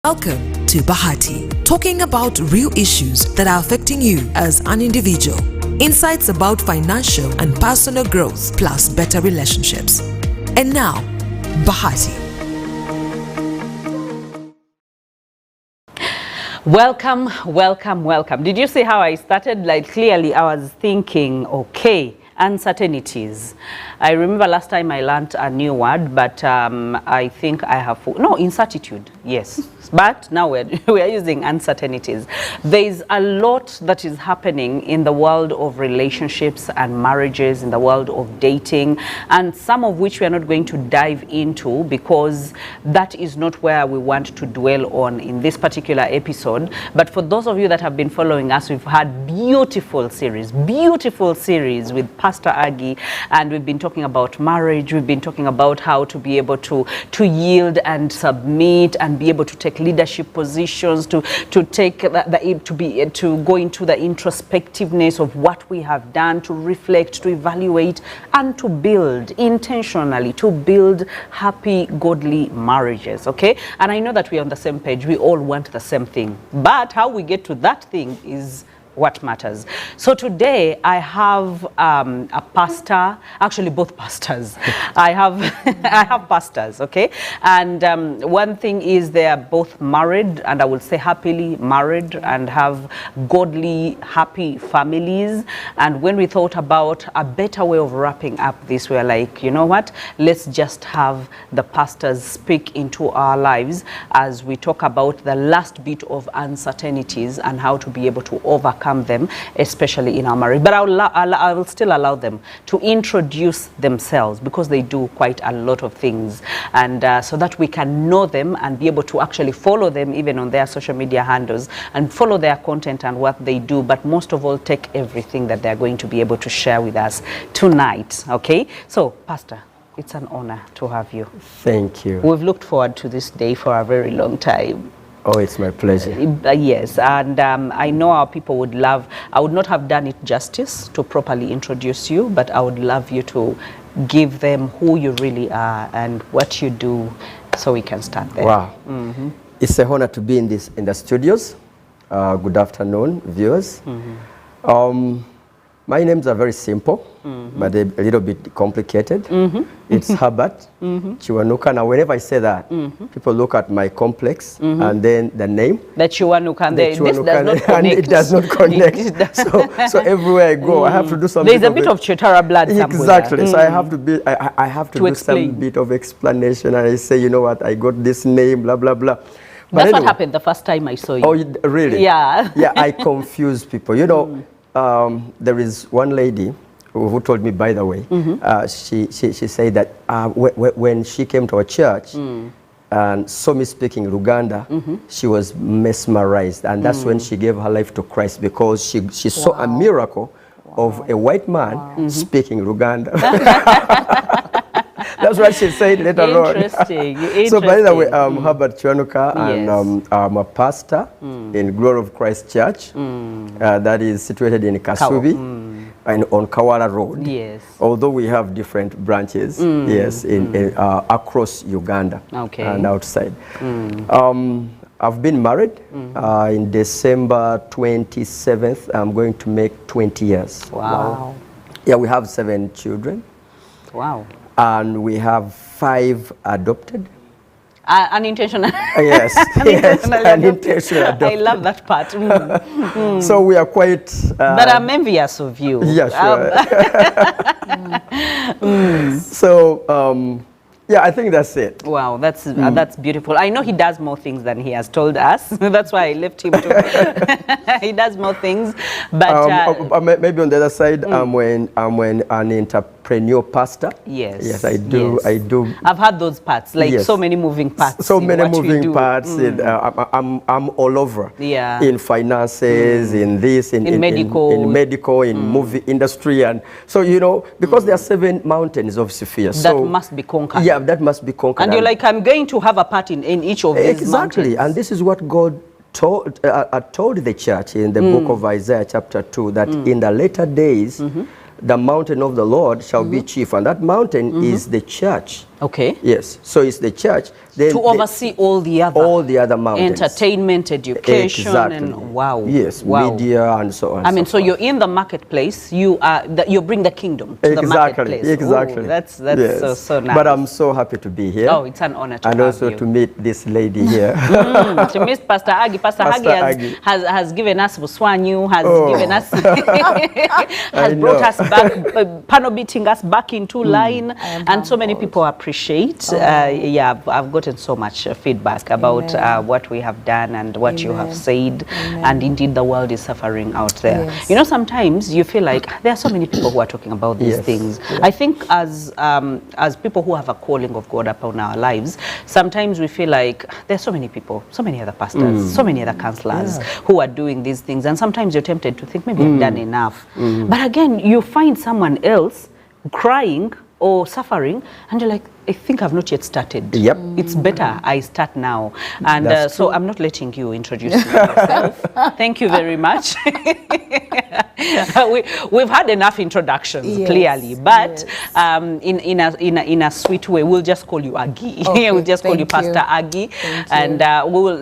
Welcome to Bahati, talking about real issues that are affecting you as an individual. Insights about financial and personal growth, plus better relationships. And now, Bahati. Welcome, welcome, welcome. Did you see how I started? Like, clearly I was thinking, okay, uncertainties. I remember last time I learned a new word, but I think I have, no, incertitude, yes. But now we are using uncertainties. There is a lot that is happening in the world of relationships and marriages, in the world of dating, and some of which we are not going to dive into because that is not where we want to dwell on in this particular episode. But for those of you that have been following us, we've had beautiful series with Pastor Aggie, and we've been talking about marriage. We've been talking about how to be able to yield and submit and be able to take leadership positions, to take to go into the introspectiveness of what we have done, to reflect, to evaluate, and to build intentionally, to build happy, godly marriages. Okay, and I know that we're on the same page. We all want the same thing, but how we get to that thing is what matters. So today I have a pastor, actually both pastors. I have pastors, okay? And one thing is they are both married, and I will say happily married, and have godly, happy families. And when we thought about a better way of wrapping up this, we are like, you know what? Let's just have the pastors speak into our lives as we talk about the last bit of uncertainties and how to be able to overcome them, especially in our marriage. But I will still allow them to introduce themselves because they do quite a lot of things, and so that we can know them and be able to actually follow them even on their social media handles and follow their content and what they do, but most of all take everything that they're going to be able to share with us tonight. Okay, so Pastor, it's an honor to have you. Thank you. We've looked forward to this day for a very long time. Oh, it's my pleasure. Yes, and I know our people would love, I would not have done it justice to properly introduce you, but I would love you to give them who you really are and what you do, so we can start there. Wow. Mm-hmm. It's an honor to be in the studios. Good afternoon, viewers. Mm-hmm. My names are very simple, mm-hmm. but a little bit complicated. Mm-hmm. It's Herbert Chiwanuka. Now, whenever I say that, people look at my complex and then the name. The Chiwanuka. This does not connect. And it does not connect. so everywhere I go, I have to do something. There's a bit of Chetara blood somewhere. Exactly. So I have to do some bit of explanation, and I say, you know what, I got this name, blah, blah, blah. But that's anyway, what happened the first time I saw you. Oh, really? Yeah. Yeah, I confuse people. You know, there is one lady who told me, by the way, she said that when she came to our church and saw me speaking Luganda, she was mesmerized, and that's when she gave her life to Christ, because she saw a miracle of a white man speaking Luganda. That's what she said later on. Interesting. So by the way, Herbert Chiwanuka, and I'm a pastor in Glory of Christ Church, that is situated in Kasubi and on Kawala Road. Yes. Although we have different branches, yes, in across Uganda and outside. I've been married. In December 27th, I'm going to make 20 years. Wow. Yeah, we have 7 children. Wow. And we have 5 adopted. Unintentional. Yes, unintentional adopted. I love that part. So we are quite... but I'm envious of you. Yeah, sure. So, yeah, I think that's it. Wow, that's beautiful. I know he does more things than he has told us. That's why I left him to... He does more things, but... maybe on the other side, I'm an entrepreneur pastor. Yes. Yes, I do. Yes. I do. I've had those parts, like so many moving parts. So many moving parts. I'm all over. Yeah. In finances, in this, in medical, in movie industry, and so because there are 7 mountains of Sophia. That must be conquered. Yeah, that must be conquered. And you're like, I'm going to have a part in each of these mountains. And this is what God told the church in the book of Isaiah chapter 2, that in the later days, the mountain of the Lord shall be chief, and that mountain is the church. Okay. Yes. So it's the church. To oversee all the other mountains. Entertainment, education, exactly. And wow. Yes, wow. media and so on. I mean, so you're in the marketplace. You bring the kingdom to the marketplace. Exactly. Ooh, that's so nice. But I'm so happy to be here. Oh, it's an honor to have you. And also to meet this lady here. To meet Pastor Aggie. Pastor Aggie has given us Buswanyu, has given us, has brought us back, panel beating us back into line, and so many people appreciate. Yeah, I've gotten so much feedback about what we have done and what you have said, and indeed the world is suffering out there. Yes. You know, sometimes you feel like there are so many people who are talking about these things. I think as people who have a calling of God upon our lives, sometimes we feel like there's so many people, so many other pastors, so many other counselors who are doing these things, and sometimes you're tempted to think maybe I've done enough. But again, you find someone else crying or suffering, and you're like, I think I've not yet started. Yep. It's better I start now. And so I'm not letting you introduce yourself. Thank you very much. We've had enough introductions, clearly, but in a sweet way, we'll just call you Aggie. Okay, we'll just call you Pastor Aggie. And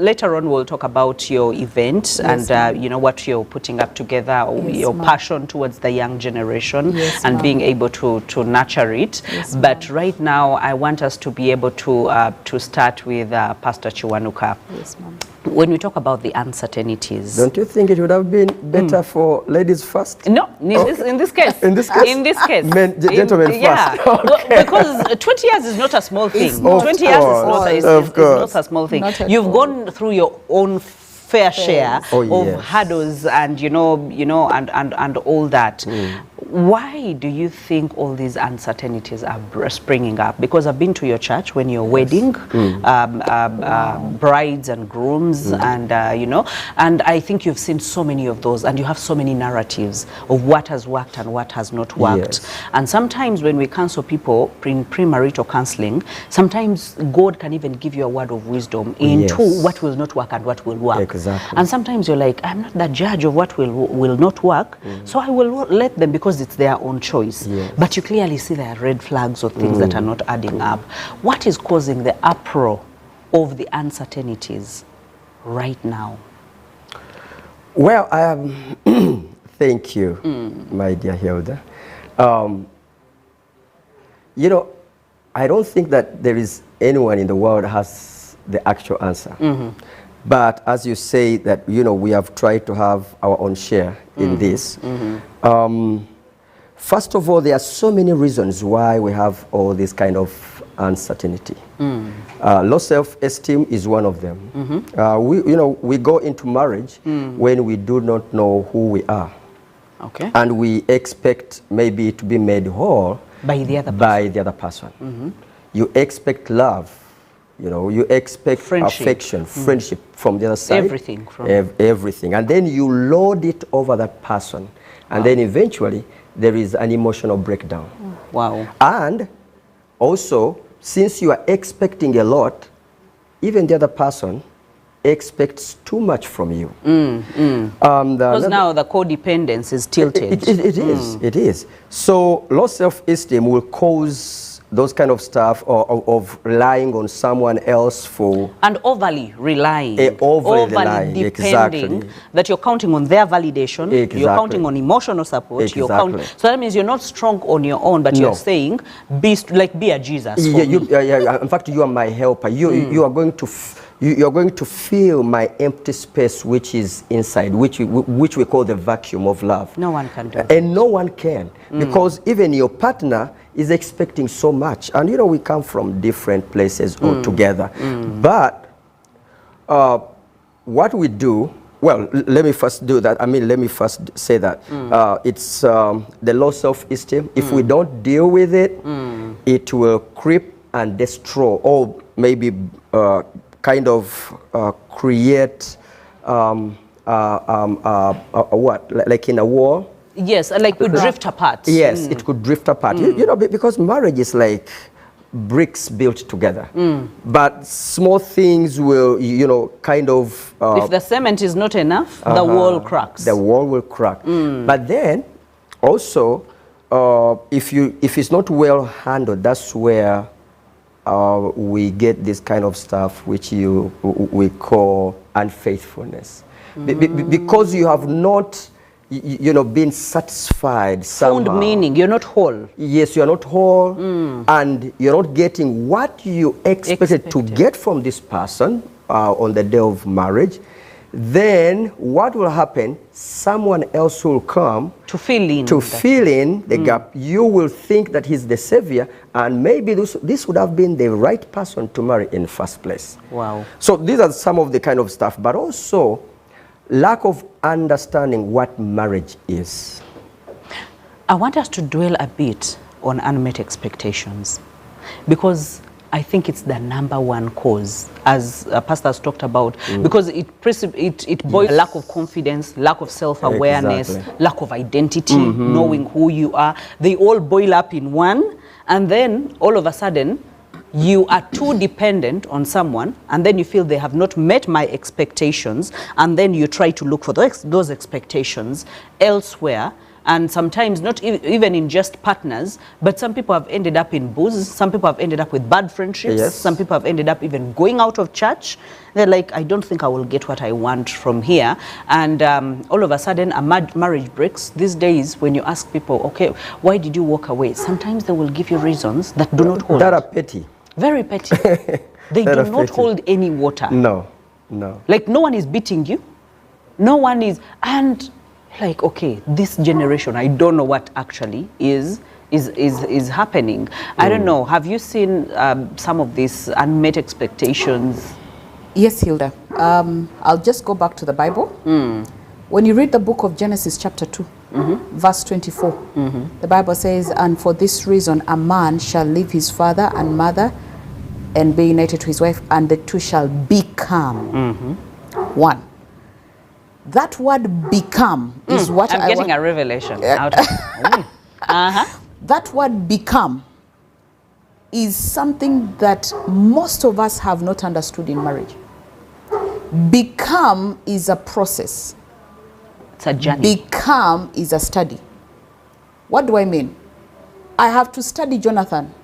later on we'll talk about your event and you know, what you're putting up together, your passion towards the young generation and being able to nurture it. But right now, I want us to be able to start with Pastor Chiwanuka. Yes, ma'am. When we talk about the uncertainties, don't you think it would have been better for ladies first? No, in this case. In this case? In this case. Gentlemen first. Yeah, okay. Because 20 years is not a small thing. 20 years is not a small thing. You've gone through your own fair share of hurdles and you know and all that. Why do you think all these uncertainties are springing up? Because I've been to your church when you're wedding brides and grooms, and you know, and I think you've seen so many of those, and you have so many narratives of what has worked and what has not worked. And sometimes when we counsel people in premarital counseling, sometimes God can even give you a word of wisdom into what will not work and what will work. Exactly. And sometimes you're like, I'm not the judge of what will not work, so I will let them because it's their own choice. But you clearly see there are red flags of things that are not adding up. What is causing the uproar of the uncertainties right now? Well, thank you, my dear Hilda. You know, I don't think that there is anyone in the world has the actual answer. But as you say that, you know, we have tried to have our own share in this. First of all, there are so many reasons why we have all this kind of uncertainty. Low self-esteem is one of them. We go into marriage when we do not know who we are. Okay. And we expect maybe to be made whole by the other person. You expect love. You know, you expect affection, friendship from the other side. Everything. Everything. And then you load it over that person. And then eventually, there is an emotional breakdown. Wow. And also, since you are expecting a lot, even the other person expects too much from you. Because now the codependence is tilted. It is. So low self-esteem will cause those kind of stuff of relying on someone else for... And overly relying. Overly depending. Exactly. That you're counting on their validation. Exactly. You're counting on emotional support. Exactly. So that means you're not strong on your own, but you're saying, be a Jesus for me. In fact, you are my helper. You are going to... You're going to fill my empty space which is inside, which we call the vacuum of love. No one can do that. And no one can, because even your partner is expecting so much. And you know, we come from different places altogether. But what we do, well, let me first do that. Let me first say that it's the low self-esteem. If we don't deal with it, it will creep and destroy, or maybe kind of create what, like in a war? Yes, like we drift apart. Yes, it could drift apart. You know, because marriage is like bricks built together. But small things will, you know, kind of... if the cement is not enough, the wall cracks. The wall will crack. But then, also, if it's not well handled, that's where we get this kind of stuff which we call unfaithfulness. Because you have not, been satisfied somehow. Found meaning, you're not whole. Yes, you're not whole, and you're not getting what you expected to get from this person on the day of marriage. Then what will happen? Someone else will come to fill in the gap. You will think that he's the savior, and maybe this would have been the right person to marry in the first place. Wow. So these are some of the kind of stuff, but also lack of understanding what marriage is. I want us to dwell a bit on unmet expectations, because I think it's the #1 cause, as Pastor has talked about, because it boils lack of confidence, lack of self-awareness, lack of identity, knowing who you are. They all boil up in one, and then all of a sudden, you are too dependent on someone, and then you feel they have not met my expectations, and then you try to look for those expectations elsewhere. And sometimes not even in just partners, but some people have ended up in booze, some people have ended up with bad friendships, some people have ended up even going out of church. They're like, I don't think I will get what I want from here. And all of a sudden, a marriage breaks. These days, when you ask people, okay, why did you walk away? Sometimes they will give you reasons that do not hold. That are petty. Very petty. They do not hold any water. No. Like, no one is beating you. No one is, and like, okay, this generation, I don't know what actually is happening. I don't know. Have you seen some of these unmet expectations? Yes, Hilda. I'll just go back to the Bible. When you read the book of Genesis chapter 2, verse 24, the Bible says, and for this reason a man shall leave his father and mother and be united to his wife, and the two shall become one. That word become is what I'm getting a revelation out of That word become is something that most of us have not understood in marriage. Become is a process. It's a journey. Become is a study. What do I mean? I have to study Jonathan.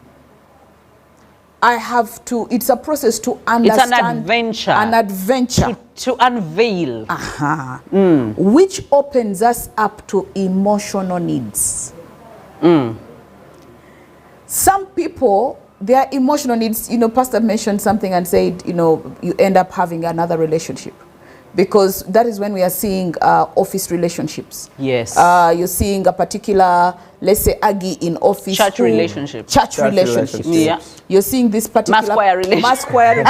I have to, it's a process to understand. It's an adventure. An adventure. To unveil. Which opens us up to emotional needs. Some people, their emotional needs, Pastor mentioned something and said, you end up having another relationship. Because that is when we are seeing office relationships. Yes. You're seeing a particular, let's say, Aggie in office. Church relationships. Church relationships. Yeah. You're seeing this particular Mass choir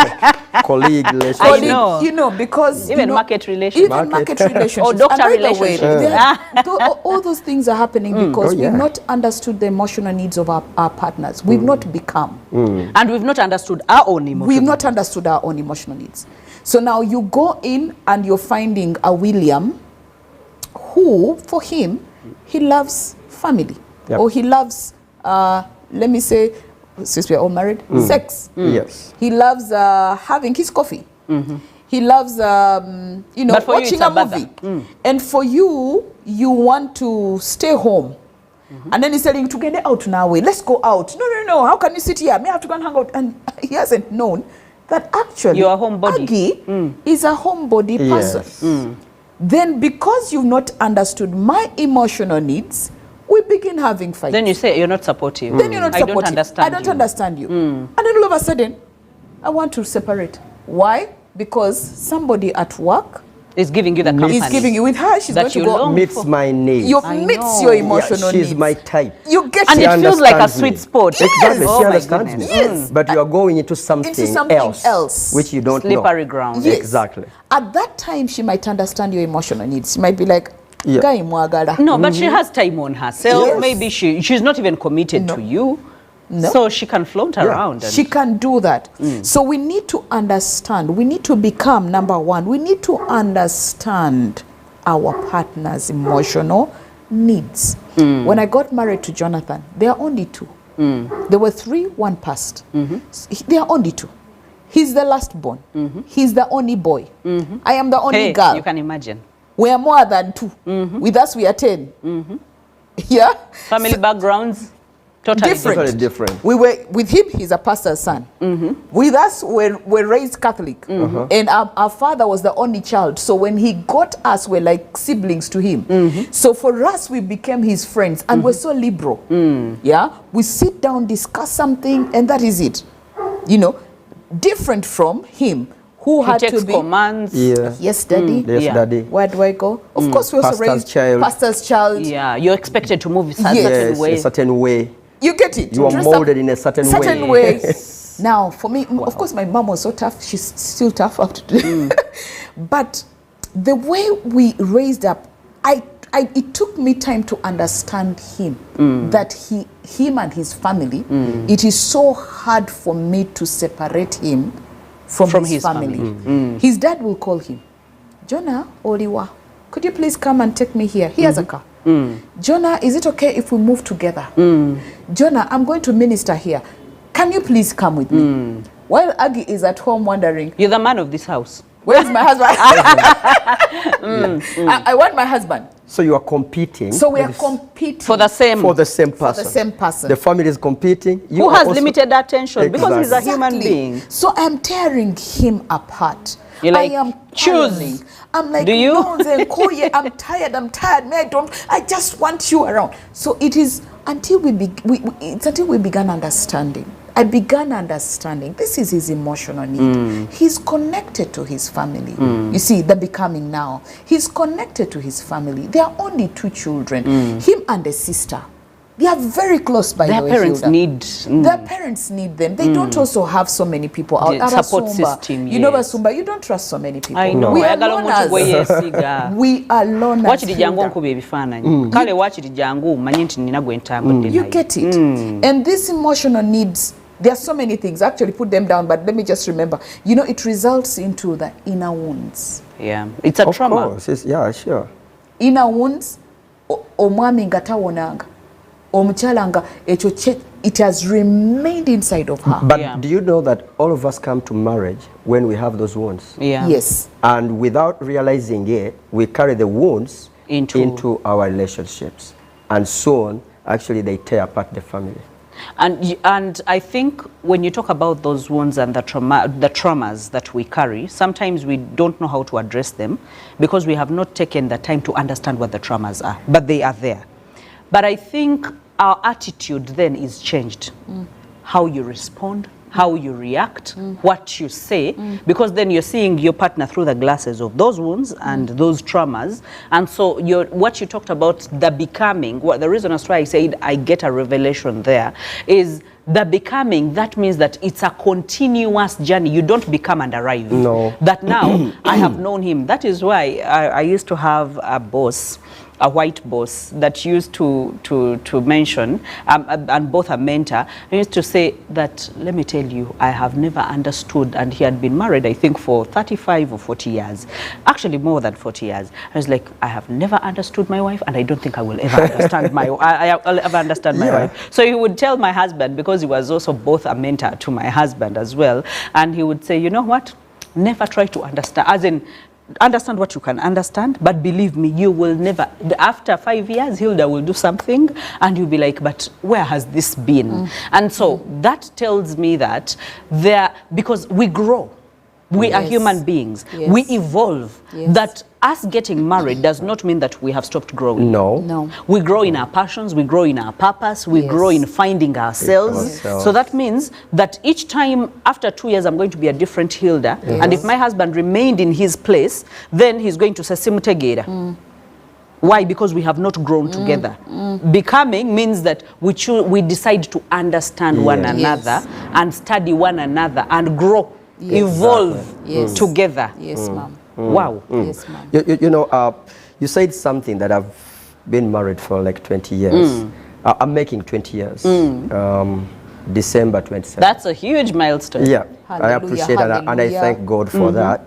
colleague relationships. I know. Because even market relationships. Even market relationships. Or doctor relationships. All those things are happening because we've not understood the emotional needs of our partners. We've not become. And we've not understood our own emotional needs. We've not understood our own emotional needs. So now you go in and you're finding a William who, for him, he loves family. Or he loves, let me say, since we're all married, sex. Yes. He loves having his coffee. He loves, watching a movie. And for you, you want to stay home. And then he's telling you to get out now. Let's go out. No. How can you sit here? Me have to go and hang out. And he hasn't known that actually you're a homebody. Aggie is a homebody person. Then because you've not understood my emotional needs, we begin having fights. Then you say you're not supportive. Then you're not supportive. I don't understand you. And then all of a sudden, I want to separate. Why? Because somebody at work is giving you the company. Is giving you with her. She's going to go. Meets my needs. You meets your emotional needs. She's my type. You get and it feels like a sweet spot. Exactly. Oh, she understands me. Yes. But you are going into something else, which you don't know. Slippery ground. Yes. Exactly. At that time, she might understand your emotional needs. She might be like, Guy mwagala. No, but she has time on herself. Yes. Maybe she's not even committed to you. No. So she can flaunt around. She can do that. So we need to understand. We need to become, number one, we need to understand our partner's emotional needs. When I got married to Jonathan, there are only two. There were three, one passed. There are only two. He's the last born. He's the only boy. I am the only girl. You can imagine. We are more than two. With us, we are 10. Yeah. Family backgrounds. Totally different. We were with him. He's a pastor's son. With us, we're raised Catholic, and our father was the only child. So when he got us, we're like siblings to him. So for us, we became his friends, and we're so liberal. Yeah, we sit down, discuss something, and that is it. You know, different from him, who had to be commands. Yes, daddy. Yes, daddy. Where do I go? Of course, we also raised pastor's child. Yeah, you're expected to move a certain way. A certain way. You get it. You are molded in a certain way. Now, for me, of course, my mom was so tough. She's still tough up to today. But the way we raised up, it took me time to understand him. That him and his family, it is so hard for me to separate him from his family. His dad will call him, Jonah Oliwa, could you please come and take me here? He has a car. Jonah, is it okay if we move together? Jonah, I'm going to minister here. Can you please come with me? While Aggie is at home wondering, you're the man of this house. Where's my husband? I want my husband. So you are competing. So we are competing for the same person. For the same person. The family is competing. Who has limited attention because he's a human being. So I'm tearing him apart. You're like, I am choose. I'm like, do you? No, I'm tired. I just want you around. So it is until we began understanding. I began understanding this is his emotional need. He's connected to his family. You see, the becoming now. He's connected to his family. There are only 2 children, him and a sister. They are very close by the way. Their parents need them. They don't also have so many people out. The support system, you know, Basumba, you don't trust so many people. I know. We are loners. We are loners. You get it. And these emotional needs, there are so many things. Actually, put them down, but let me just remember. You know, it results into the inner wounds. Yeah, it's a trauma. Of course, yeah, sure. Inner wounds, omwami ngatawonanga. It has remained inside of her. But do you know that all of us come to marriage when we have those wounds? Yeah. Yes. And without realizing it, we carry the wounds into our relationships. And soon, actually, they tear apart the family. And I think when you talk about those wounds and the traumas that we carry, sometimes we don't know how to address them because we have not taken the time to understand what the traumas are. But they are there. But I think our attitude then is changed. How you respond, how you react, what you say, because then you're seeing your partner through the glasses of those wounds and those traumas. And so what you talked about, the becoming, the reason that's why I said I get a revelation there, is the becoming, that means that it's a continuous journey. You don't become and arrive. No. That now I have known him. That is why I used to have a boss, a white boss that used to mention, and both a mentor, he used to say that, let me tell you, I have never understood, and he had been married, I think, for 35 or 40 years, actually more than 40 years. I was like, I have never understood my wife, and I don't think I will ever understand I'll ever understand my wife. So he would tell my husband, because he was also both a mentor to my husband as well, and he would say, you know what, never try to understand, as in, understand what you can understand, but believe me, you will never. After 5 years, Hilda will do something and you'll be like, but where has this been? And so that tells me that because we grow, we are human beings, we evolve, that us getting married does not mean that we have stopped growing. No. We grow in our passions, we grow in our purpose, we grow in finding ourselves. So that means that each time after 2 years, I'm going to be a different Hilda. And if my husband remained in his place, then he's going to say, Simutegeda. Why? Because we have not grown together. Becoming means that we decide to understand one another and study one another and grow, evolve together. Yes, ma'am. Wow. Yes, ma'am. You know, you said something that I've been married for like 20 years. I'm making 20 years. December 27th. That's a huge milestone. Yeah, I appreciate it, and I thank God for that.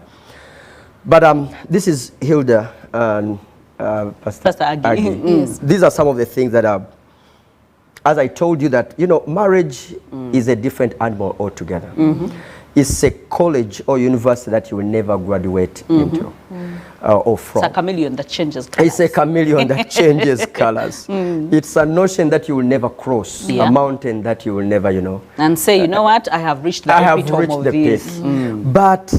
But this is Hilda and Pastor Agi. These are some of the things that are, as I told you, that, you know, marriage is a different animal altogether. is a college or university that you will never graduate into or from. It's a chameleon that changes colors. It's a chameleon that changes colors. It's an ocean that you will never cross, a mountain that you will never, you know. And say, you know what, I have reached the epitome of this. But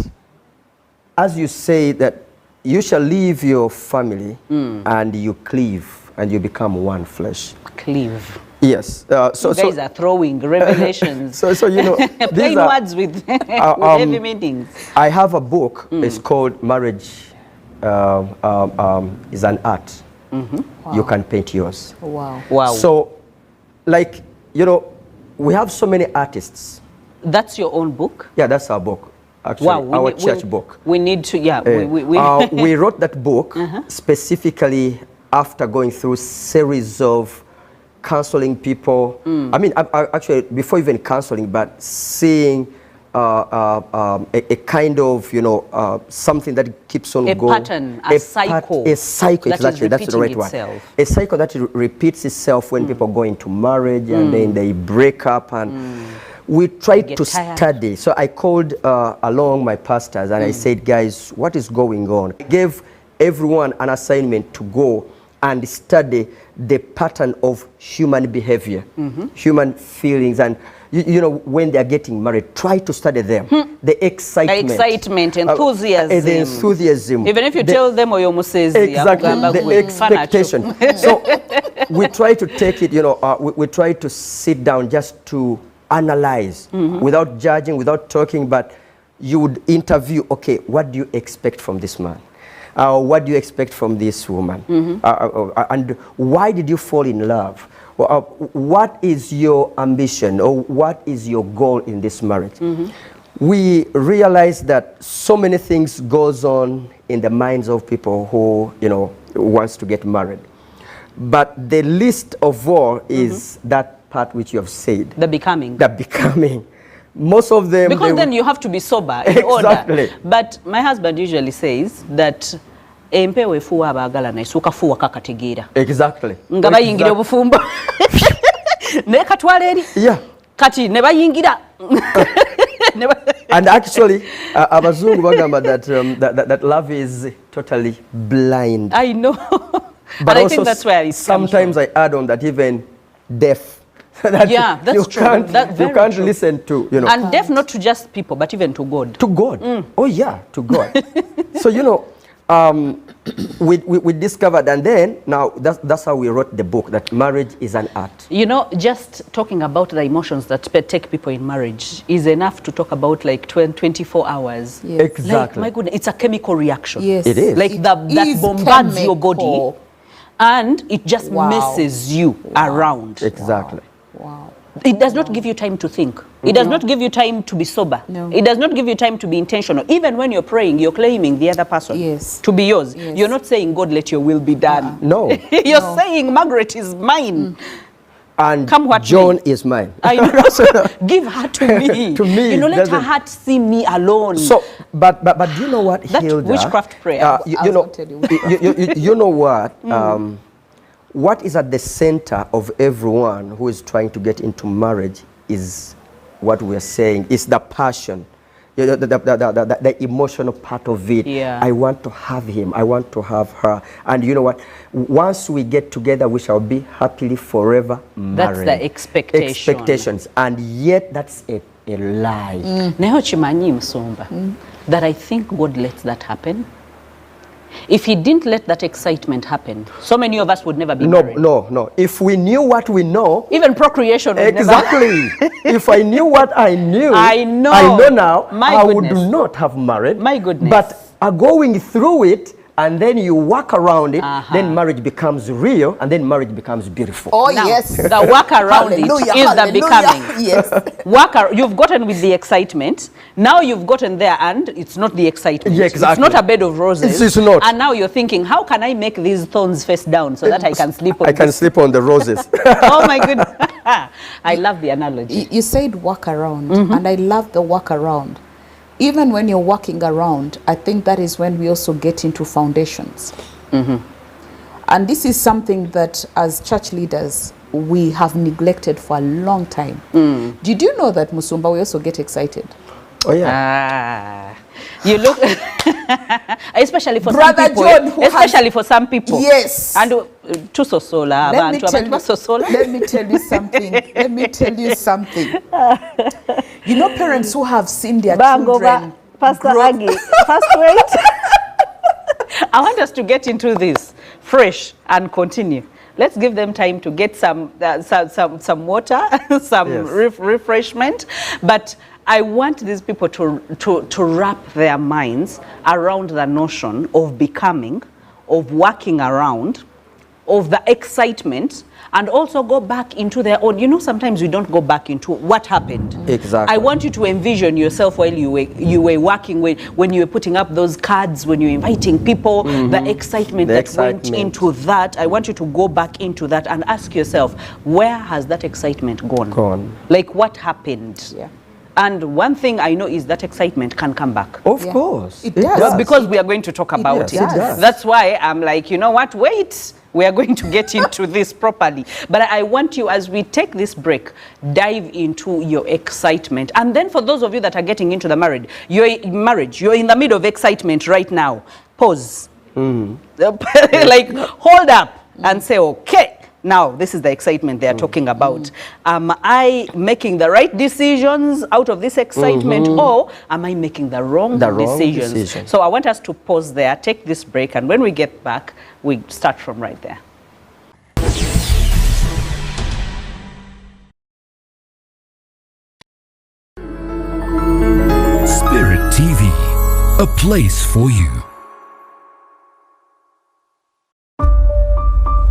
as you say that you shall leave your family and you cleave and you become one flesh. Cleave. Yes. So you guys are throwing revelations. so you know, plain words with, with heavy meanings. I have a book. It's called Marriage is an Art. Wow. You can paint yours. Wow. Wow. So, like, you know, we have so many artists. That's your own book? Yeah, that's our book. Actually, wow, our church book. We need to, yeah. We wrote that book specifically after going through series of counseling people. I mean, actually, before even counseling, but seeing a kind of, you know, something that keeps on going. A pattern, a cycle. A cycle, that exactly. That's the right one. A cycle that repeats itself when people go into marriage and then they break up and we tried to study. So I called along my pastors and I said, guys, what is going on? I gave everyone an assignment to go and study the pattern of human behavior, human feelings, and you know, when they are getting married, try to study them. The excitement. Enthusiasm. The enthusiasm. Even if you tell them or you say exactly, the expectation. So we try to take it, you know, we try to sit down just to analyze without judging, without talking, but you would interview, okay, what do you expect from this man? What do you expect from this woman? And why did you fall in love? What is your ambition or what is your goal in this marriage? We realize that so many things goes on in the minds of people who, you know, wants to get married. But the least of all is that part which you have said. The becoming. The becoming. Most of them... Because then you have to be sober in order. But my husband usually says that empewe fuwa abagala na isuka fuwa kakategira. Exactly. Nga bayingira obufumbo. Ne katwale eri. Yeah. Kati ne bayingira. And actually, abazungu bagamba that love is totally blind. I know. But I think that's where it sometimes I add on that even deaf. Yeah, that's true. You can't listen to, you know. And deaf not to just people, but even to God. To God. Oh yeah, to God. So, you know, we discovered, and then now that's how we wrote the book, that marriage is an art. You know, just talking about the emotions that take people in marriage is enough to talk about like 24 hours. Yes. Exactly. Like, my goodness, it's a chemical reaction. Yes. It is. Like that bombards your body and it just messes you around. Exactly. Wow. It does not give you time to think. It does not give you time to be sober. No. It does not give you time to be intentional. Even when you're praying, you're claiming the other person to be yours. Yes. You're not saying, God, let your will be done. No. You're saying, Margaret is mine. And come what John may. Is mine. I know. Give her to me. To me. You know, let her heart see me alone. So, but do you know what, that Hilda? Witchcraft prayer. You know what? What is at the center of everyone who is trying to get into marriage is what we are saying, is the passion, the emotional part of it. Yeah. I want to have him, I want to have her. And you know what? Once we get together, we shall be happily forever married. That's the expectation. Expectations. And yet that's a lie. Naho chimanyi Musumba, that I think God lets that happen. If he didn't let that excitement happen, so many of us would never be married. No. If we knew what we know, even procreation would exactly. If I knew what I knew, I know now, I would not have married. My goodness. But going through it, and then you walk around it, then marriage becomes real, and then marriage becomes beautiful. Oh, now, yes. The work around it is the becoming. Yes. You've gotten with the excitement. Now you've gotten there, and it's not the excitement. Yeah, exactly. It's not a bed of roses. It's not. And now you're thinking, how can I make these thorns face down so that I can sleep on I can sleep on the roses. Oh, my goodness. I love the analogy. You said walk around, and I love the walk around. Even when you're walking around, I think that is when we also get into foundations. And this is something that as church leaders, we have neglected for a long time. Did you know that, Musumba, we also get excited? Oh, yeah. You look, especially for Brother some people, John, especially for some people. Yes. And to sosola, let me tell you something. Let me tell you something. You know, parents who have seen their children. Pastor Aggie, first wait. I want us to get into this fresh and continue. Let's give them time to get some water, some refreshment. But I want these people to wrap their minds around the notion of becoming, of working around, of the excitement, and also go back into their own. You know, sometimes we don't go back into what happened. Exactly. I want you to envision yourself while you were working, when you were putting up those cards, when you were inviting people, the excitement went into that. I want you to go back into that and ask yourself, where has that excitement gone? Like, what happened? Yeah. And one thing I know is that excitement can come back. Of course. It does. Because we are going to talk about it. That's why I'm like, you know what, wait. We are going to get into this properly. But I want you, as we take this break, dive into your excitement. And then for those of you that are getting into the marriage, you're in the middle of excitement right now. Pause. Like, hold up and say, okay. Now, this is the excitement they are talking about. Am I making the right decisions out of this excitement, or am I making the wrong decisions? So I want us to pause there, take this break, and when we get back, we start from right there. Spirit TV, a place for you.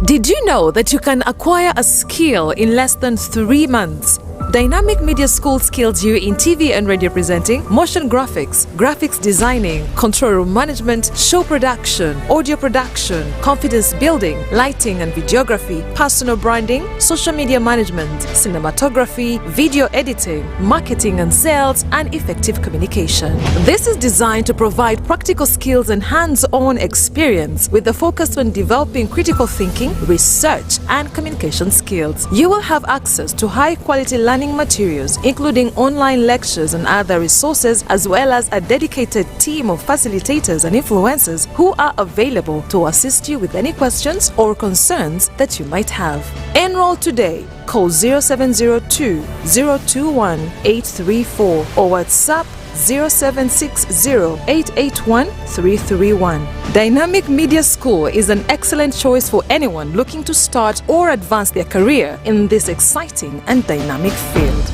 Did you know that you can acquire a skill in less than 3 months? Dynamic Media School skills you in TV and radio presenting, motion graphics, graphics designing, control room management, show production, audio production, confidence building, lighting and videography, personal branding, social media management, cinematography, video editing, marketing and sales, and effective communication. This is designed to provide practical skills and hands-on experience with the focus on developing critical thinking, research, and communication skills. You will have access to high-quality learning materials, including online lectures and other resources, as well as a dedicated team of facilitators and influencers who are available to assist you with any questions or concerns that you might have. Enroll today. Call 0702 021 834 or WhatsApp 0760-881-331. Dynamic Media School is an excellent choice for anyone looking to start or advance their career in this exciting and dynamic field.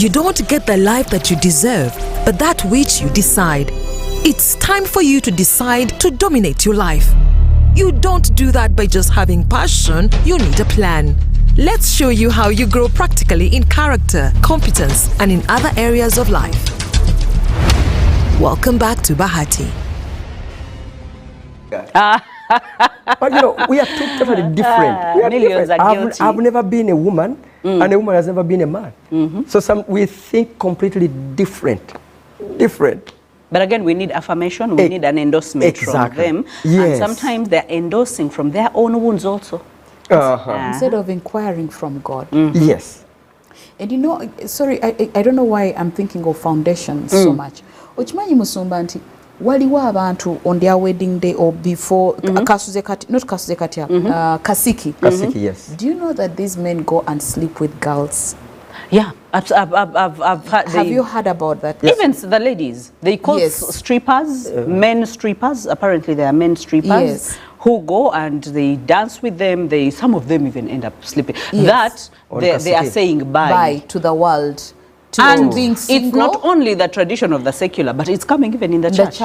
You don't get the life that you deserve, but that which you decide. It's time for you to decide to dominate your life. You don't do that by just having passion, you need a plan. Let's show you how you grow practically in character, competence, and in other areas of life. Welcome back to Bahati. But you know, we are totally different. We are Millions different. are guilty. I've never been a woman, and a woman has never been a man. So we think completely different. But again, we need affirmation, we need an endorsement from them. And sometimes they're endorsing from their own wounds also. Instead of inquiring from God. Yes. And you know, sorry, I don't know why I'm thinking of foundations so much. Ochimanyi musumba nti waliwo abantu on their wedding day or before kasiki. Kasiki, yes. Do you know that these men go and sleep with girls? Yeah, I've heard. Have you heard about that? Yes. Even the ladies, they call strippers, men strippers. Apparently, they are men strippers who go and they dance with them. Some of them even end up sleeping. That they are saying bye to the world. And being single. It's not only the tradition of the secular, but it's coming even in the church.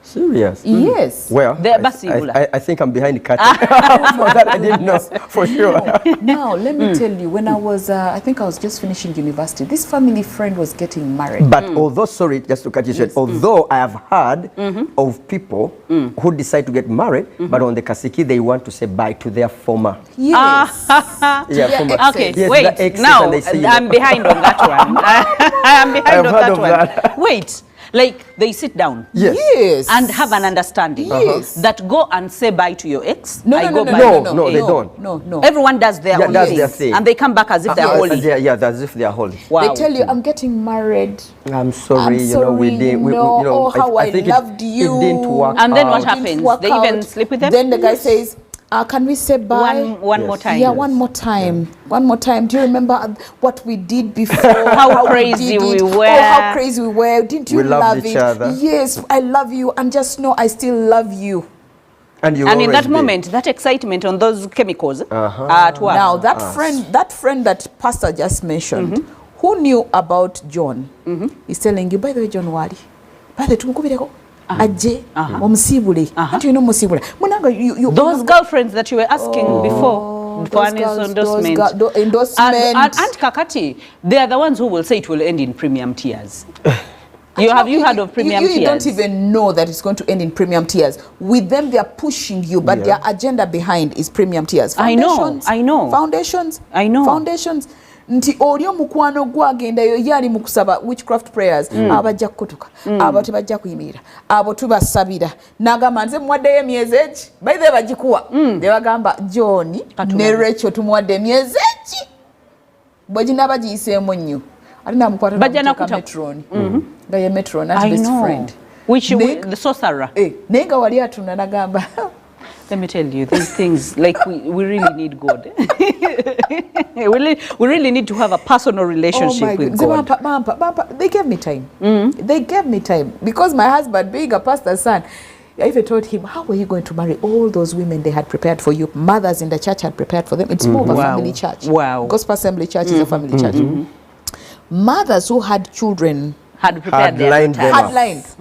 Serious? Yes. Well, I think I'm behind the curtain. For that I didn't know, for sure. Now, let me tell you, when I was, I think I was just finishing university, this family friend was getting married. But although, sorry, just to cut you short, although I have heard of people who decide to get married, but on the Kasiki, they want to say bye to their former. Yes. Former. Okay, yes, wait, now, I'm behind on that one. I'm behind on that one. Wait. Like they sit down. Yes. And have an understanding. Yes. That go and say bye to your ex. No, I no, go no, bye no, to no, your they ex. don't. No. Everyone does their own does thing. their thing. And they come back as if they're holy. Yeah, as if they are holy. Wow. They tell you, I'm getting married. I'm sorry, I'm you know, we sorry, did. We, no, you know, oh, how I think loved you. It didn't work. And then what out. happens? Didn't work They even out. sleep with them? Then the guy says, can we say bye? One Yes. more time. Yeah, one more time. One more time. Do you remember what we did before? How crazy we were. Oh, how crazy we were. Didn't you We loved love each it? other. Yes, I love you. And just know I still love you. And in that moment, that excitement on those chemicals at work. Now, that friend that Pastor just mentioned, who knew about John, is telling you, by the way, John Wali, by the way, Ajje, omusibule. Anti no musibule. Munanga you those girlfriends that you were asking before for an endorsement. And Kakati, they are the ones who will say it will end in premium tiers. Have you heard of premium tiers? You don't even know that it's going to end in premium tiers. With them, they are pushing you, but their agenda behind is premium tiers. I know. Foundations. Nti olio mukwano gwagenda yo yali mukusaba witchcraft prayers abajja kutuka abo tebajja kuyimirira abo tubasabira nagamba nze mwaddeyo emyezi eki baithe bagikuwa ne bagamba John ne Rachel tumwadde emyezi eki bwegina bagiyiseemu nnyo ali namukwata bajja nakuta metron nga ye metron at best friend which the sorcerer naye nga wali atunda nagamba let me tell you, these things, like we really need God. we really need to have a personal relationship with God. They gave me time. They gave me time. Because my husband, being a pastor's son, I even told him, how were you going to marry all those women they had prepared for you? Mothers in the church had prepared for them. It's more of a family church. Wow. Gospel Assembly Church is a family church. Mothers who had children had prepared their lines.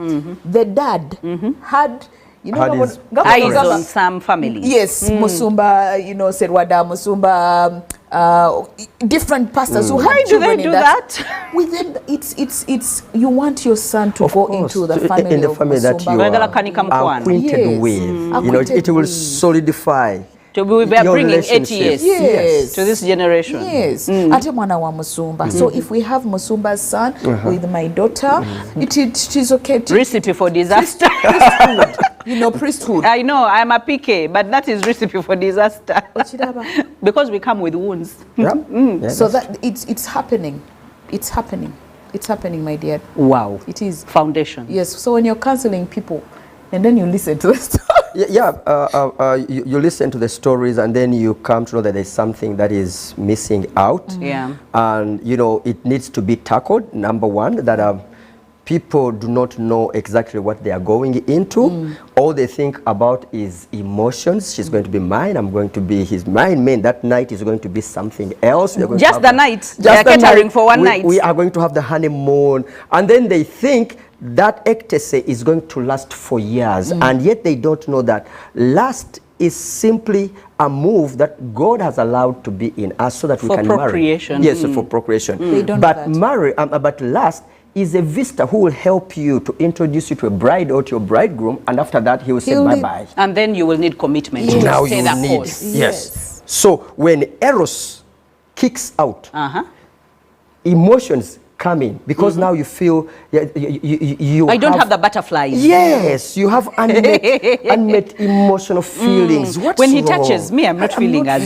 The dad had... You know, eyes on some families. Yes, Musumba, Serwada, Musumba, different pastors who had children in that. With them, it's you want your son to go into the family in the family that you are acquainted with. You know, it will solidify. We are bringing 80 years to this generation. Yes. Ate mwana wa Musumba. So if we have Musumba's son with my daughter, it is okay. Recipe for disaster. Priesthood. I know, I'm a PK, but that is recipe for disaster. Because we come with wounds. So that it's happening. It's happening. It's happening, my dear. Wow. It is. Foundation. Yes. So when you're counseling people, and then you listen to the story. You listen to the stories and then you come to know that there's something that is missing out. And, it needs to be tackled, number one, that people do not know exactly what they are going into. All they think about is emotions. She's going to be mine. I'm going to be mine. That night is going to be something else. Just the night. They are catering for one night. We are going to have the honeymoon. And then they think that ecstasy is going to last for years. And yet they don't know that lust is simply a move that God has allowed to be in us so that we can marry. Yes, for procreation. They don't but but lust is a visitor who will help you to introduce you to a bride or to your bridegroom, and after that he will say bye-bye. And then you will need commitment to now stay you that need course. Yes. So when Eros kicks out, emotions come in because now you feel you I don't have the butterflies. Yes, you have unmet emotional feelings. What's when he wrong? touches me, I'm not feeling as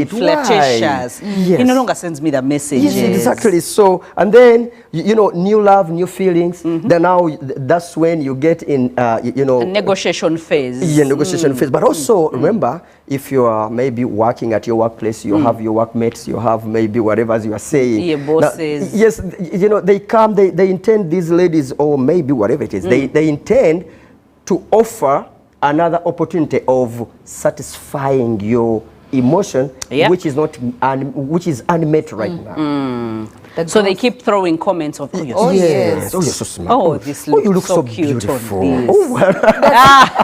flirtatious. Yes. He no longer sends me the message. Yes, exactly. So, and then new love, new feelings. Then now that's when you get in a negotiation phase. Yeah, negotiation phase. But also remember, if you are maybe working at your workplace, you have your workmates, you have maybe whatever you are saying. Your bosses. Now, yes, they come, they intend, these ladies, or maybe whatever it is, they intend to offer another opportunity of satisfying your emotion, which is unmet right now. So they keep throwing comments of, oh, you're so smart. Oh, this looks you look so cute beautiful. on this.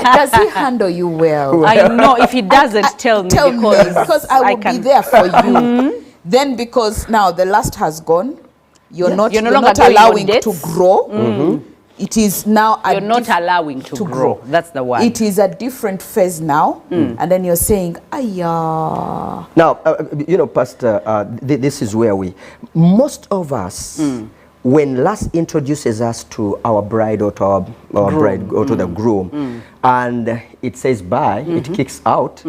Does he handle you well? I know. If he doesn't, tell me because I will be there for you. Then because now the lust has gone, you're not allowing to grow. It is now you're not allowing to grow. That's the word. It is a different phase now, and then you're saying, "Ayya." Now, Pastor, this is where most of us when lust introduces us to our bride or to our bride or to the groom, and it says bye, it kicks out,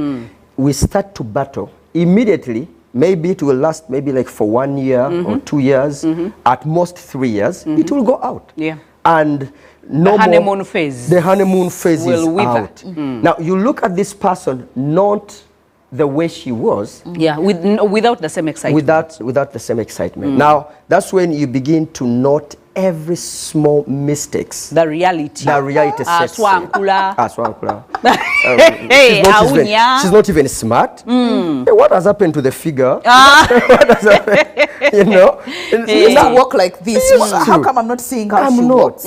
we start to battle immediately. Maybe it will last maybe like for 1 year or 2 years, at most 3 years, it will go out. Yeah. And no the honeymoon more, phase. The honeymoon phase is out. Mm. Now you look at this person, not the way she was. Yeah, without the same excitement. Without the same excitement. Now that's when you begin to note every small mistakes. The reality. The reality sets in. Swankula. She's not even smart. Hey, what has happened to the figure? What has happened? You know? Does that work like this? How come I'm not seeing how she works?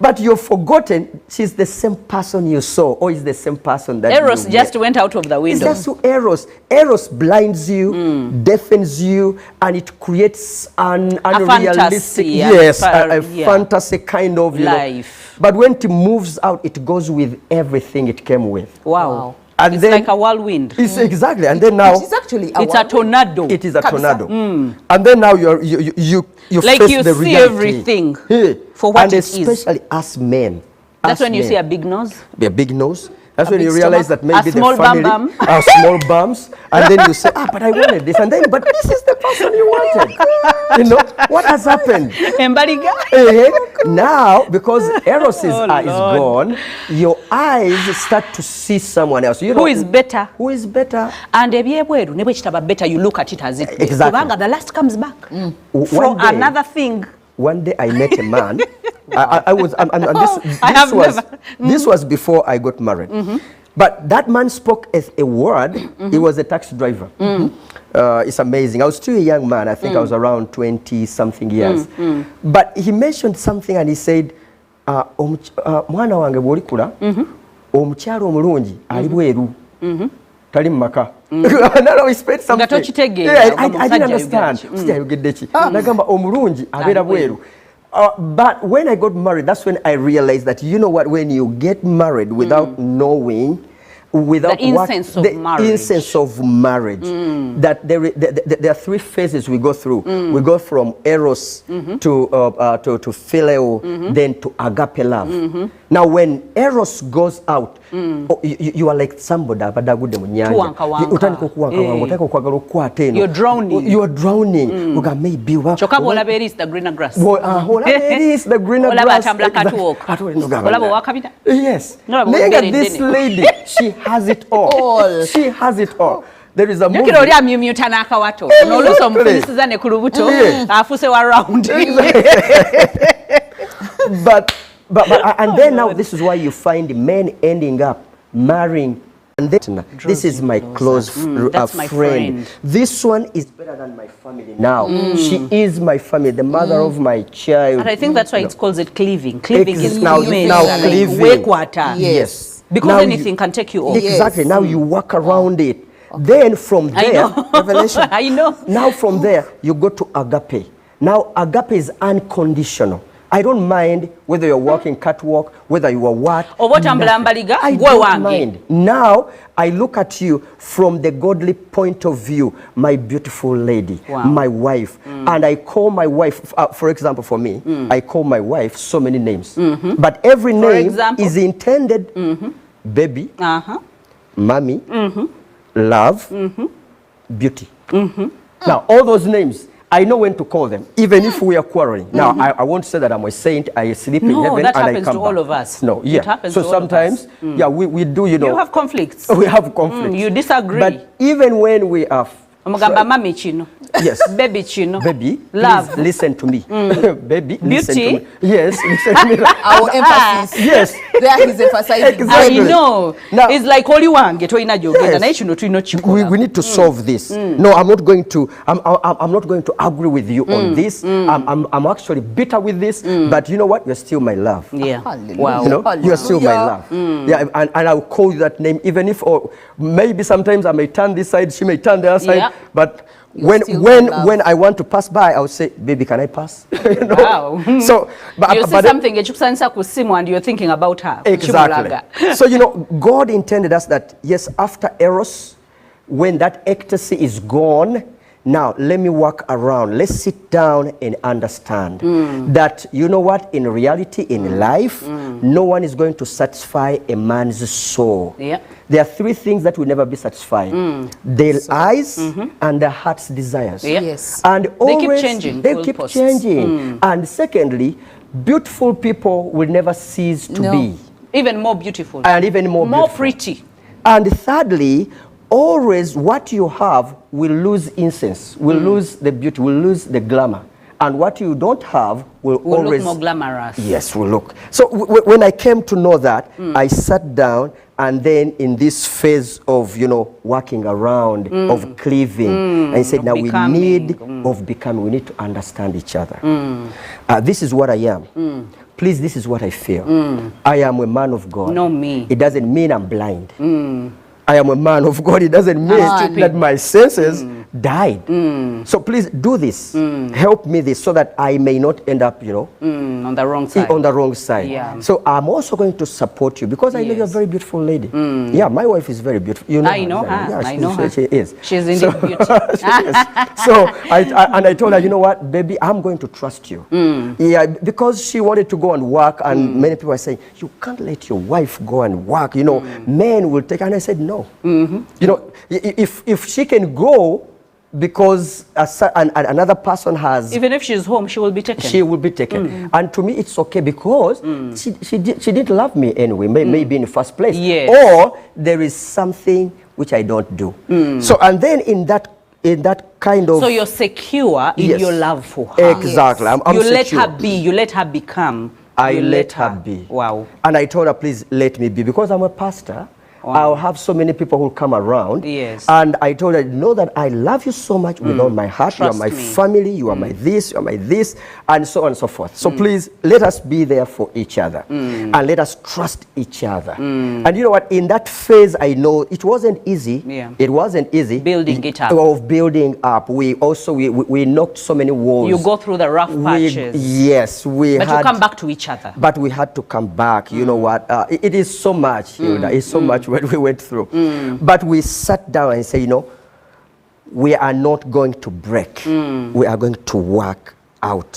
But you've forgotten she's the same person you saw, or is the same person that Eros just went out of the window. It's just so Eros. Eros blinds you, deafens you, and it creates an unrealistic, a fantasy kind of life. But when it moves out, it goes with everything it came with. Wow. And it's then, like a whirlwind. It's exactly. And then now it is actually it's a tornado. It is a tornado. And then now you like face you the see reality. Everything for what and it is. Especially us men. That's when you see a big nose. A big nose. That's when you realize that maybe the family are small bums, and then you say, but I wanted this, and then, but this is the person you wanted. You know, what has happened? Now, because Eros is gone, your eyes start to see someone else. You know, who is better? Who is better? And better, you look at it as it is. Exactly. The last comes back from another thing. One day I met a man. This was before I got married. But that man spoke as a word. He was a taxi driver. It's amazing. I was still a young man. I think I was around 20-something years. But he mentioned something and he said, mwana wange bw'olikula, omukyala omulungi ali bweru. Tali mumaka. No, he said something. I didn't understand. Nagamba omulungi abeera bweru. But when I got married, that's when I realized that, you know what, when you get married without knowing, without the incense of marriage, that there are three phases we go through. We go from eros to phileo, then to agape love. Now when eros goes out, you are like somebody you're drowning. You are drowning. Maybe the greener grass. The greener grass. Yes. This lady, she has it all. She has it all. There is a movie. But and then now this is why you find men ending up marrying. And then, this is my close friend. This one is better than my family now. She is my family, the mother of my child. And I think that's why it's called cleaving. Cleaving is now cleaving. Yes. Because now anything can take you off. Exactly. Now you walk around it. Then from there, revelation. I know. Now from there, you go to agape. Now agape is unconditional. I don't mind whether you're walking catwalk, whether you are what. I don't mind. Now I look at you from the godly point of view, my beautiful lady, my wife. And I call my wife, for example, for me, I call my wife so many names. But every name is intended, baby, mommy, love, beauty. Now all those names, I know when to call them, even if we are quarreling. Now, I won't say that I'm a saint, I sleep in heaven, that and happens I come to all back. of us. No, yeah. It happens so to all sometimes, of us. we do, you know. You have conflicts. We have conflicts. You disagree. But even when we are... Mami chino. Yes. Baby chino. Baby, love. Please listen to me. Baby, beauty. Listen to me. Yes, listen to me. Our emphasis. Yes. There he's emphasizing. Exactly. I know. Now, it's like all you want. Get yes. We need to solve this. No, I'm not going to. I'm not going to agree with you on this. I'm actually bitter with this. But you know what? You're still my love. Yeah. Wow. You know, you're still my love. Yeah, and I'll call you that name, even if maybe sometimes I may turn this side, she may turn the other side. But when I want to pass by, I would say, baby, can I pass? You know? Wow. So, you see something and you're thinking about her. Exactly. So, you know, God intended us that, yes, after eros, when that ecstasy is gone, Now, let me walk around. Let's sit down and understand that, you know what, in reality, in life, no one is going to satisfy a man's soul. Yeah. There are three things that will never be satisfied. Their eyes and their heart's desires. Yeah. Yes. And They always, keep changing. They keep changing. And secondly, beautiful people will never cease to be. Even more beautiful. And even more beautiful. Pretty. And thirdly, always what you have will lose incense, will lose the beauty, will lose the glamour. And what you don't have will always look more glamorous. Yes, will look. So when I came to know that, I sat down, and then in this phase of, you know, walking around, of cleaving, I said, now becoming. We need of becoming, we need to understand each other. This is what I am. Please, this is what I feel. I am a man of God. No me. It doesn't mean I'm blind. I am a man of God. It doesn't mean that my senses died. So please do this. Help me this so that I may not end up, you know, on the wrong side. On the wrong side. Yeah. So I'm also going to support you because I know you're a very beautiful lady. Yeah, my wife is very beautiful. You know I know her. Yeah, I know her. She is. She's indeed beautiful. So I told her, you know what, baby, I'm going to trust you. Yeah, because she wanted to go and work, and many people are saying, you can't let your wife go and work. You know, men will take. And I said, no. You know, if she can go because another person has... Even if she's home, she will be taken. She will be taken. And to me, it's okay because she didn't love me anyway, maybe in the first place. Yes. Or there is something which I don't do. So, and then in that kind of... So you're secure in your love for her. Exactly. Yes. I'm you secure. Let her be. You let her become. I let her be. Wow. And I told her, please let me be, because I'm a pastor. Wow. I'll have so many people who come around. Yes. And I told her, know that I love you so much with all my heart. Trust you are my me. family. You are my this. You are my this. And so on and so forth. So please, let us be there for each other. And let us trust each other. And you know what? In that phase, I know it wasn't easy. Yeah. It wasn't easy. Building it up. Of building up. We also, we knocked so many walls. You go through the rough patches. Yes. But you come back to each other. But we had to come back. You know what? It is so much, Hilda. It's so much what we went through. But we sat down and said, you know, we are not going to break. We are going to work out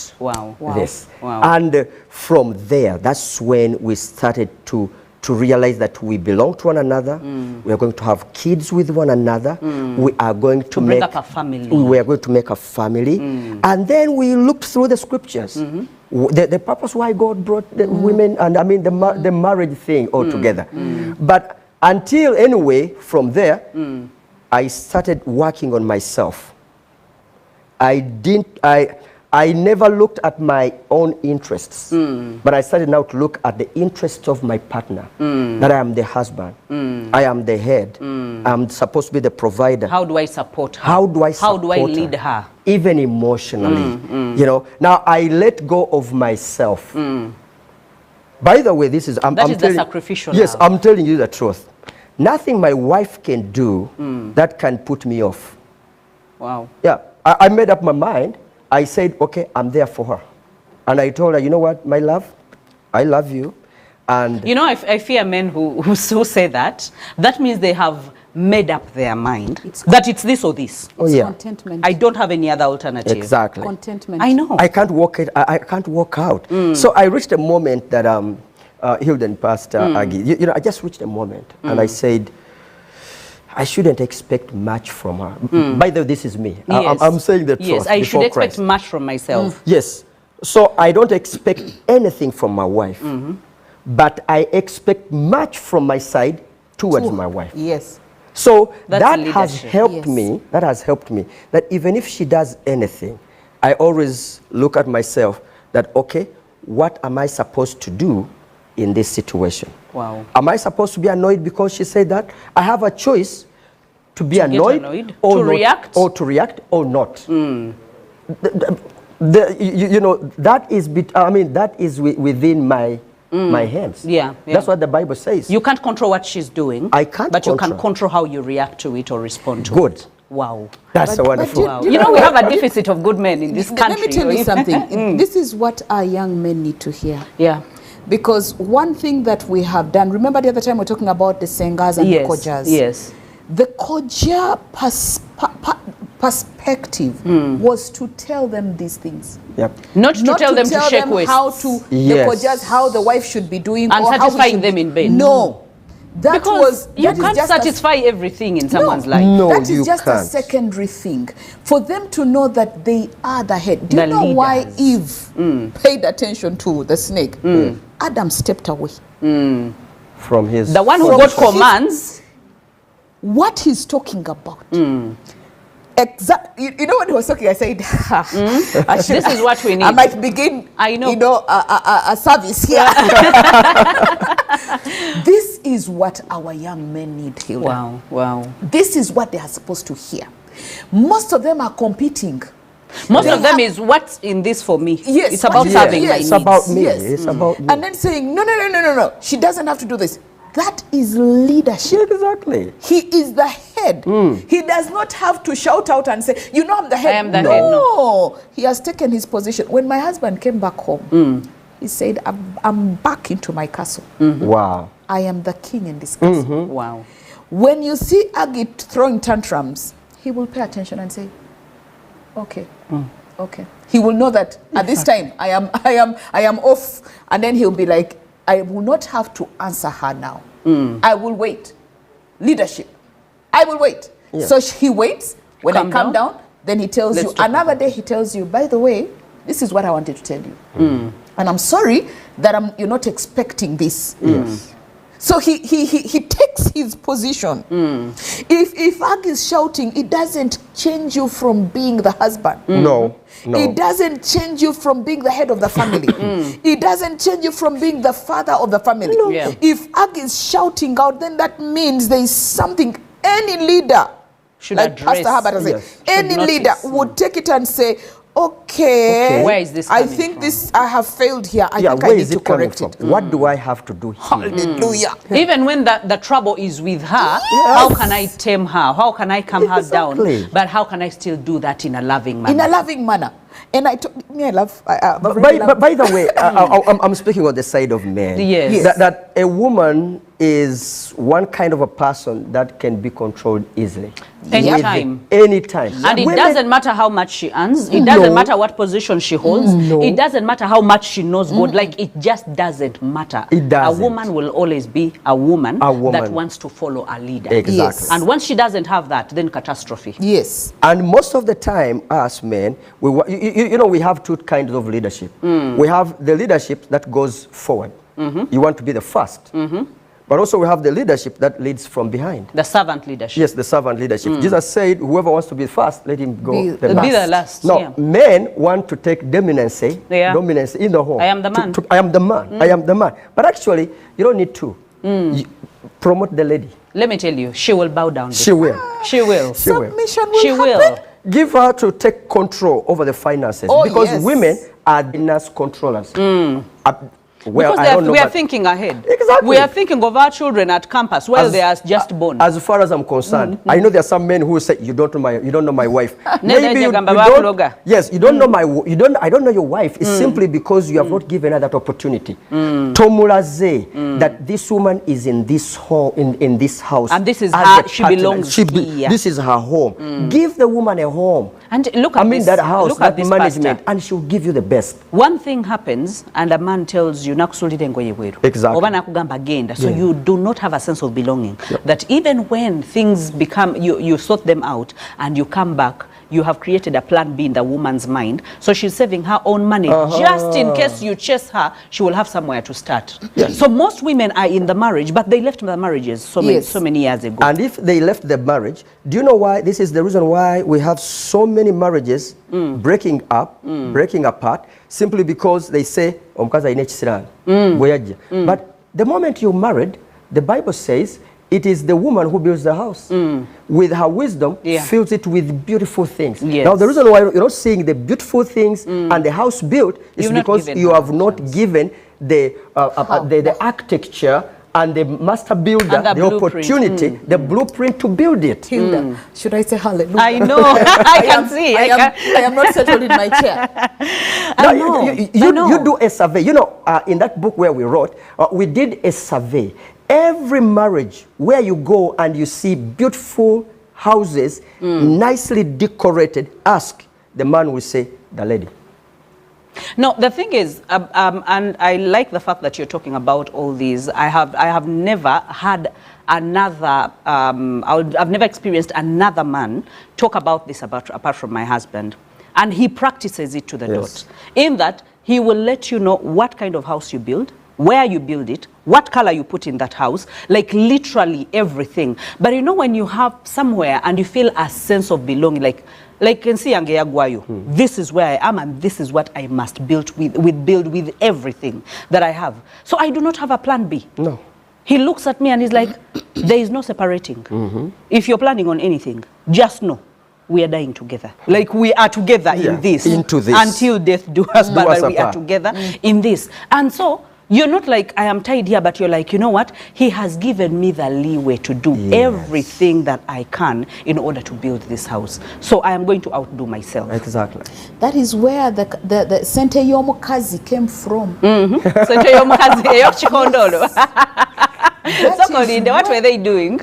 this. Wow. And from there, that's when we started to realize that we belong to one another. We are going to have kids with one another. We are going to bring make up a family. We are going to make a family. And then we looked through the scriptures. The purpose why God brought the women, and I mean the marriage thing altogether. But until anyway, from there, I started working on myself. I never looked at my own interests, but I started now to look at the interests of my partner, that I am the husband, I am the head, I'm supposed to be the provider. How do I support her? How do I support her? How do I lead her? Even emotionally, you know. Now I let go of myself. By the way, this is... That is the sacrificial Yes, love. I'm telling you the truth. Nothing my wife can do that can put me off. Wow. Yeah, I made up my mind. I said, okay, I'm there for her. And I told her, you know what, my love, I love you. And you know, I fear men who say that. That means they have made up their mind that it's this or this. It's contentment. I don't have any other alternative. Exactly. Contentment. I know. I can't walk it. I can't walk out. So I reached a moment that Hilda and Pastor Aggie, you know, I just reached a moment, and I said, I shouldn't expect much from her. By the way, this is me. Yes. I'm saying the truth. Yes, I should expect Christ. much from myself. Yes. So I don't expect anything from my wife, but I expect much from my side towards my wife. Yes. So That's that leadership. has helped me. That has helped me. That even if she does anything, I always look at myself that, okay, what am I supposed to do in this situation? Wow. Am I supposed to be annoyed because she said that? I have a choice to be annoyed or to not, react, or to react or not. You know, that is that is within my hands. Yeah. That's what the Bible says. You can't control what she's doing. I can't But you can control. control how you react to it or respond to Good. it. Wow. That's a wonderful. Wow. You know, we have a deficit of good men in this country. Let me tell you something. This is what our young men need to hear. Yeah. Because one thing that we have done, remember the other time we were talking about the sengas and the kojas? Yes. The koja perspective was to tell them these things. Yep. Not to tell them to shake waist. How to just how the wife should be doing and or satisfying them in bed. No. You can't satisfy everything in someone's life. No, that is just can't. a secondary thing. For them to know that they are the head. Do you know leaders. why Eve paid attention to the snake? Adam stepped away. From his... The one who got commands. What he's talking about. You know when he was talking, I said, this is what we need. I might begin, a service here. This is what our young men need, Hilda. Wow. This is what they are supposed to hear. Most of them are competing. Most of them is what's in this for me. Yes, it's about serving my needs. It's about me. Yes. It's about me. And then saying, no. She doesn't have to do this. That is leadership. Exactly. He is the head. He does not have to shout out and say, I'm the head. I am the head. No. He has taken his position. When my husband came back home, he said, I'm back into my castle. Wow. I am the king in this castle. Wow. When you see Agit throwing tantrums, he will pay attention and say, okay. He will know that at this time I am off, and then he'll be like, I will not have to answer her now. I will wait. Leadership. I will wait. Yes. So he waits. When I come down, then he tells you. Another day he tells you, by the way, this is what I wanted to tell you. And I'm sorry that you're not expecting this. Yes. So he takes his position. If Ag is shouting, it doesn't change you from being the husband. No. It doesn't change you from being the head of the family. It doesn't change you from being the father of the family. No. Yeah. If Ag is shouting out, then that means there is something any leader should like address. Pastor Herbert has said, any notice. leader would take it and say, okay, where is this I coming think from? this, I have failed here. I think I where need is to it coming correct from? it. What do I have to do here? Hallelujah. Even when the trouble is with her, how can I tame her? How can I calm her down? But how can I still do that in a loving manner? In a loving manner. And I love. By the way, I'm speaking on the side of men. Yes. That a woman is one kind of a person that can be controlled easily. Anytime. Anytime. And it doesn't matter how much she earns. It doesn't matter what position she holds. It doesn't matter how much she knows God. Like, it just doesn't matter. It doesn't. A woman will always be a woman that wants to follow a leader. Exactly. Yes. And once she doesn't have that, then catastrophe. Yes. And most of the time, us men, we have two kinds of leadership. We have the leadership that goes forward. You want to be the first. But also we have the leadership that leads from behind. The servant leadership. Yes, the servant leadership. Jesus said, whoever wants to be first, let him go Be the last. No, men want to take dominance in the home. I am the man. I am the man. I am the man. But actually, you don't need to. You promote the lady. Let me tell you, she will bow down. She will. She will. Submission will She happen. will. Give her to take control over the finances. Because women are the nurse controllers. Well, because we are thinking ahead. Exactly. We are thinking of our children at campus while they are just born. As far as I'm concerned, I know there are some men who say, you don't know my wife. Maybe you don't, yes, you don't know I don't know your wife. It's simply because you have not given her that opportunity. Tomulaze, that this woman is in this home, in this house. And this is her, she belongs here. This is her home. Give the woman a home. And look at that house, look that at this management, pastor. and she'll give you the best. One thing happens, and a man tells you, Exactly. So you do not have a sense of belonging. That even when things become, you sort them out, and you come back, you have created a plan B in the woman's mind. So she's saving her own money. Just in case you chase her, she will have somewhere to start. Yes. So most women are in the marriage, but they left the marriages so many years ago. And if they left the marriage, do you know why? This is the reason why we have so many marriages breaking apart, simply because they say, but the moment you're married, the Bible says, it is the woman who builds the house. With her wisdom, fills it with beautiful things. Yes. Now, the reason why you're not seeing the beautiful things and the house built is because you have not given the architecture and the master builder the opportunity, the blueprint to build it. Hilda, should I say hallelujah? I know. I can see. I am not settled in my chair. You do a survey. You know, in that book where we wrote, we did a survey. Every marriage where you go and you see beautiful houses, nicely decorated, ask, the man will say, the lady. No, the thing is, and I like the fact that you're talking about all these. I have never had another, I've never experienced another man talk about this apart from my husband. And he practices it to the dot. In that, he will let you know what kind of house you build, where you build it, what color you put in that house, like literally everything. But you know, when you have somewhere and you feel a sense of belonging, like this is where I am and this is what I must build with everything that I have. So I do not have a plan B. No. He looks at me and he's like, there is no separating. If you're planning on anything, just know we are dying together. Like we are together in this. Into this. Until death do us, but we are together in this. And so you're not like, I am tied here, but you're like, you know what? He has given me the leeway to do everything that I can in order to build this house. So I am going to outdo myself. Exactly. That is where the Sente Yomukazi came from. Sente Yomukazi, Yochikondolo. What were they doing?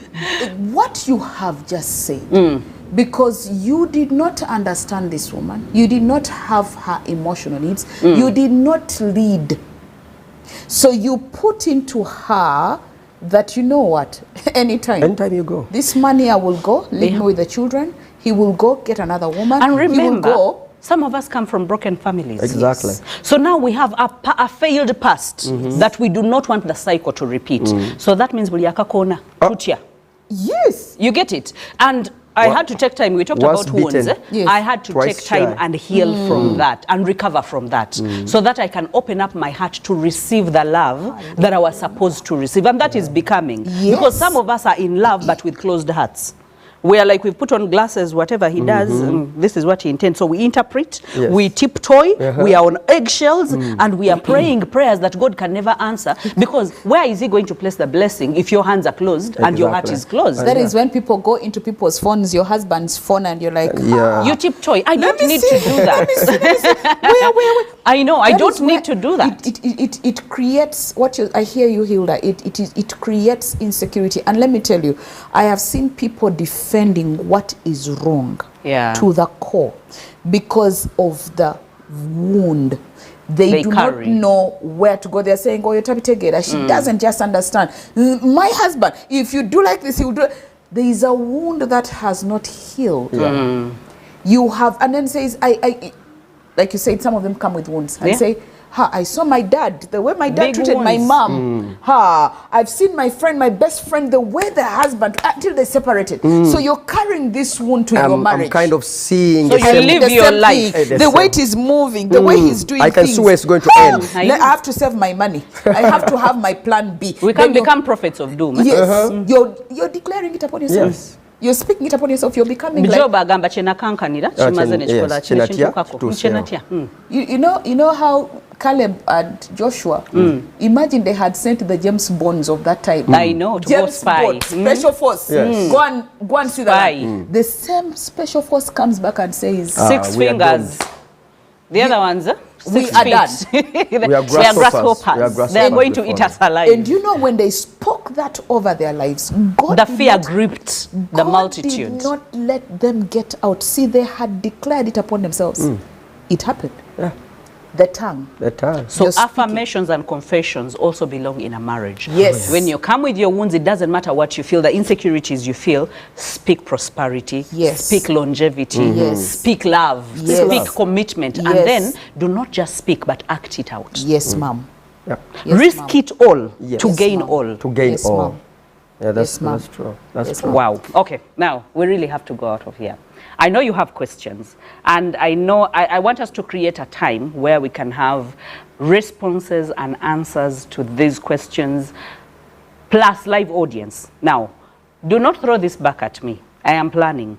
What you have just said. Because you did not understand this woman. You did not have her emotional needs. You did not lead. So you put into her that, you know what, anytime you go, this money I will go, leave me with the children. He will go get another woman. And remember, he will go. Some of us come from broken families. Exactly. Yes. So now we have a failed past that we do not want the cycle to repeat. So that means kona, yes. You get it? And I had to take time. We talked about wounds. Yes. I had to take time and heal from that and recover from that so that I can open up my heart to receive the love that I was supposed to receive. And that is becoming. Yes. Because some of us are in love but with closed hearts. We are like, we've put on glasses, whatever he does, this is what he intends. So we interpret, we tiptoe, we are on eggshells, and we are praying prayers that God can never answer. Because where is he going to place the blessing if your hands are closed and your heart is closed? That is when people go into people's phones, your husband's phone, and you're like, you tiptoe. I don't need to do that. Where? I know, I don't need to do that. It creates, I hear you, Hilda, it creates insecurity. And let me tell you, I have seen people defending what is wrong to the core because of the wound. They do not know where to go. They're saying, oh, you're Tabitegeda. She doesn't just understand. My husband, if you do like this, he will do it. There is a wound that has not healed. You have, and then says, I like you said, some of them come with wounds and say, I saw my dad, the way my dad treated my mom. I've seen my friend, my best friend, the way the husband, until they separated. So you're carrying this wound to your marriage. I'm kind of seeing so you live your life. The way it is moving, the way he's doing things. I can see where it's going to end. I have to save my money. I have to have my plan B. We can become prophets of doom. Yes. You're declaring it upon yourself. Yes. You're speaking it upon yourself. You're becoming like... You know how Caleb and Joshua, imagine they had sent the James Bonds of that time. I know, to go spy. Special force. Go and see that. The same special force comes back and says... 6 fingers. The other ones... We are done. We are grasshoppers. They are going to eat us alive. And you know, when they spoke that over their lives, God the fear gripped the multitude. God did not let them get out. See, they had declared it upon themselves. It happened. The tongue. So affirmations and confessions also belong in a marriage. Yes. When you come with your wounds, it doesn't matter what you feel, the insecurities you feel, speak prosperity, speak longevity, speak love, speak commitment, and then do not just speak, but act it out. Yes, ma'am. Risk it all to gain all. To gain all. Yeah, that's true. That's true. Wow. Okay, now we really have to go out of here. I know you have questions, and I know I want us to create a time where we can have responses and answers to these questions, plus live audience. Now, do not throw this back at me. I am planning,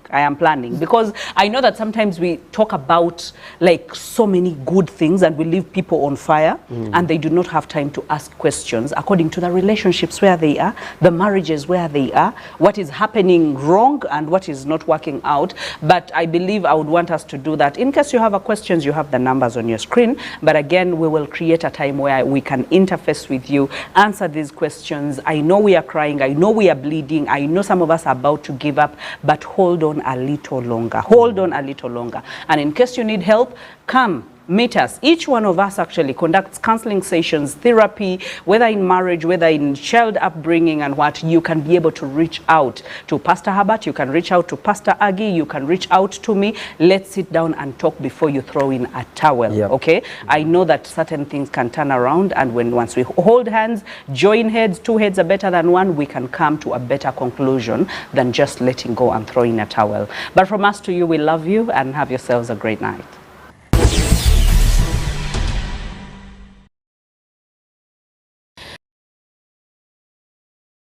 because I know that sometimes we talk about like so many good things and we leave people on fire and they do not have time to ask questions according to the relationships where they are, the marriages where they are, what is happening wrong and what is not working out. But I believe I would want us to do that. In case you have questions, you have the numbers on your screen. But again, we will create a time where we can interface with you, answer these questions. I know we are crying. I know we are bleeding. I know some of us are about to give up. but hold on a little longer. Hold on a little longer. And in case you need help, come. Meet us. Each one of us actually conducts counseling sessions, therapy, whether in marriage, whether in child upbringing and what. You can be able to reach out to Pastor Herbert, you can reach out to Pastor Aggie, you can reach out to me. Let's sit down and talk before you throw in a towel, okay? I know that certain things can turn around, and once we hold hands, join heads, two heads are better than one, we can come to a better conclusion than just letting go and throwing a towel. But from us to you, we love you, and have yourselves a great night.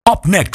Up next.